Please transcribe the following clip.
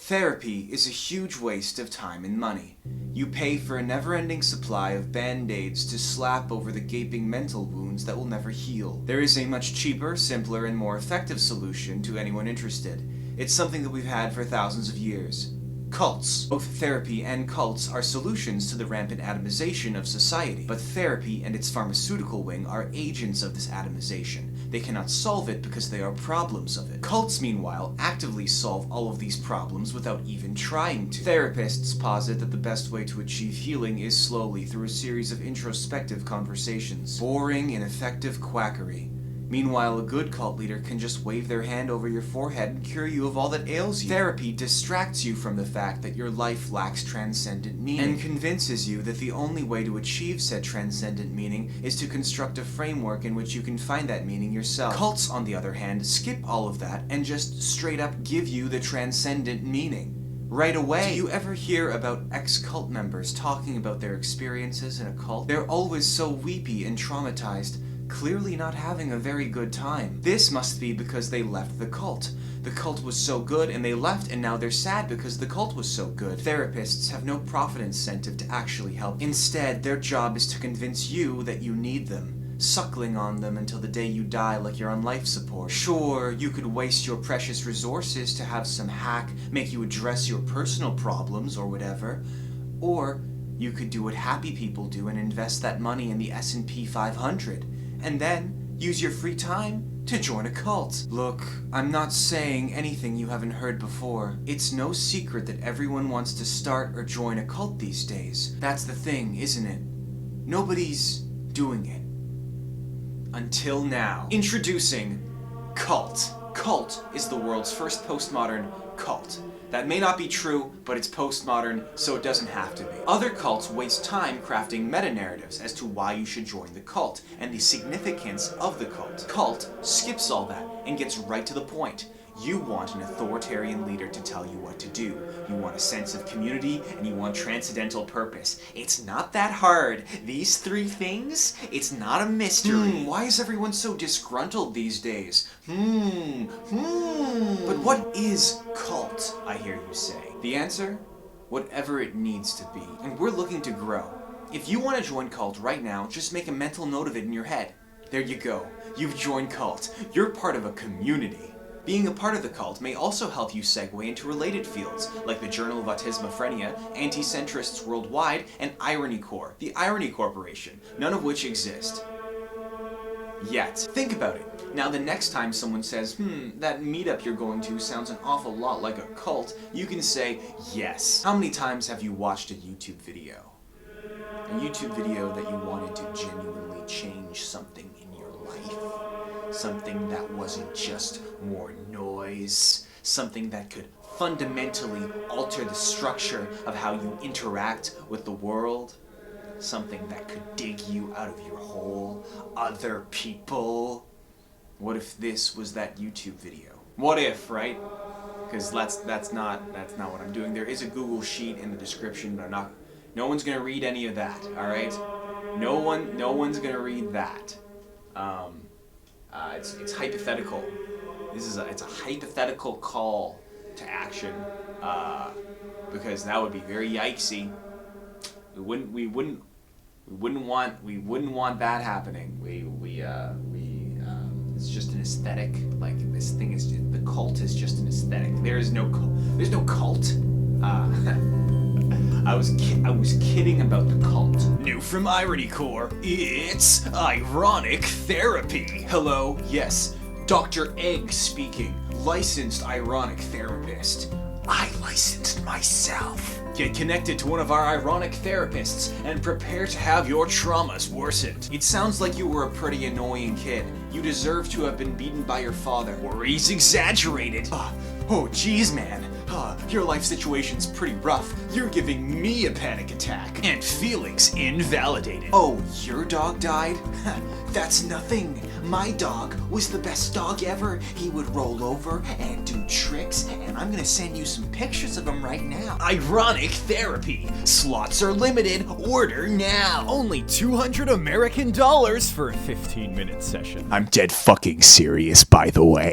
Therapy is a huge waste of time and money. You pay for a never-ending supply of band-aids to slap over the gaping mental wounds that will never heal. There is a much cheaper, simpler, and more effective solution to anyone interested. It's something that we've had for thousands of years. Cults. Both therapy and cults are solutions to the rampant atomization of society, but therapy and its pharmaceutical wing are agents of this atomization. They cannot solve it because they are problems of it. Cults, meanwhile, actively solve all of these problems without even trying to. Therapists posit that the best way to achieve healing is slowly through a series of introspective conversations. Boring, ineffective quackery. Meanwhile, a good cult leader can just wave their hand over your forehead and cure you of all that ails you. Therapy distracts you from the fact that your life lacks transcendent meaning, and convinces you that the only way to achieve said transcendent meaning is to construct a framework in which you can find that meaning yourself. Cults, on the other hand, skip all of that and just straight up give you the transcendent meaning. Right away. Do you ever hear about ex-cult members talking about their experiences in a cult? They're always so weepy and traumatized, clearly not having a very good time. This must be because they left the cult. The cult was so good and they left, and now they're sad because the cult was so good. Therapists have no profit incentive to actually help. Instead, their job is to convince you that you need them, suckling on them until the day you die like you're on life support. Sure, you could waste your precious resources to have some hack make you address your personal problems or whatever, or you could do what happy people do and invest that money in the S&P 500. And then use your free time to join a cult. Look, I'm not saying anything you haven't heard before. It's no secret that everyone wants to start or join a cult these days. That's the thing, isn't it? Nobody's doing it. Until now. Introducing Cult. Cult is the world's first postmodern cult. That may not be true, but it's postmodern, so it doesn't have to be. Other cults waste time crafting meta-narratives as to why you should join the cult, and the significance of the cult. Cult skips all that and gets right to the point. You want an authoritarian leader to tell you what to do. You want a sense of community, and you want transcendental purpose. It's not that hard. These three things, it's not a mystery. Why is everyone so disgruntled these days? But what is cult, I hear you say? The answer? Whatever it needs to be. And we're looking to grow. If you want to join cult right now, just make a mental note of it in your head. There you go. You've joined cult. You're part of a community. Being a part of the cult may also help you segue into related fields, like the Journal of Autismophrenia, Anti-Centrists Worldwide, and Irony Corps, the Irony Corporation, none of which exist yet. Think about it. Now the next time someone says, that meetup you're going to sounds an awful lot like a cult, you can say, yes. How many times have you watched a YouTube video? A YouTube video that you wanted to genuinely change something in your life? Something that wasn't just more noise, something that could fundamentally alter the structure of how you interact with the world, something that could dig you out of your hole, other people. What if this was that YouTube video? What if, right? Because that's not what I'm doing. There is a Google sheet in the description, but no one's gonna read any of that, all right? No one's gonna read that. It's hypothetical. It's a hypothetical call to action, because that would be very yikesy. We wouldn't want that happening. It's just an aesthetic. Like, this thing is the cult is just an aesthetic. There's no cult. I was kidding about the cult. New from Irony Corps, it's Ironic Therapy. Hello, yes, Dr. Egg speaking, licensed ironic therapist. I licensed myself. Get connected to one of our ironic therapists and prepare to have your traumas worsened. It sounds like you were a pretty annoying kid. You deserve to have been beaten by your father. Worries exaggerated. Oh geez, man. Your life situation's pretty rough. You're giving me a panic attack. And feelings invalidated. Oh, your dog died? That's nothing. My dog was the best dog ever. He would roll over and do tricks, and I'm gonna send you some pictures of him right now. Ironic Therapy. Slots are limited. Order now. Only $200 American for a 15-minute session. I'm dead fucking serious, by the way.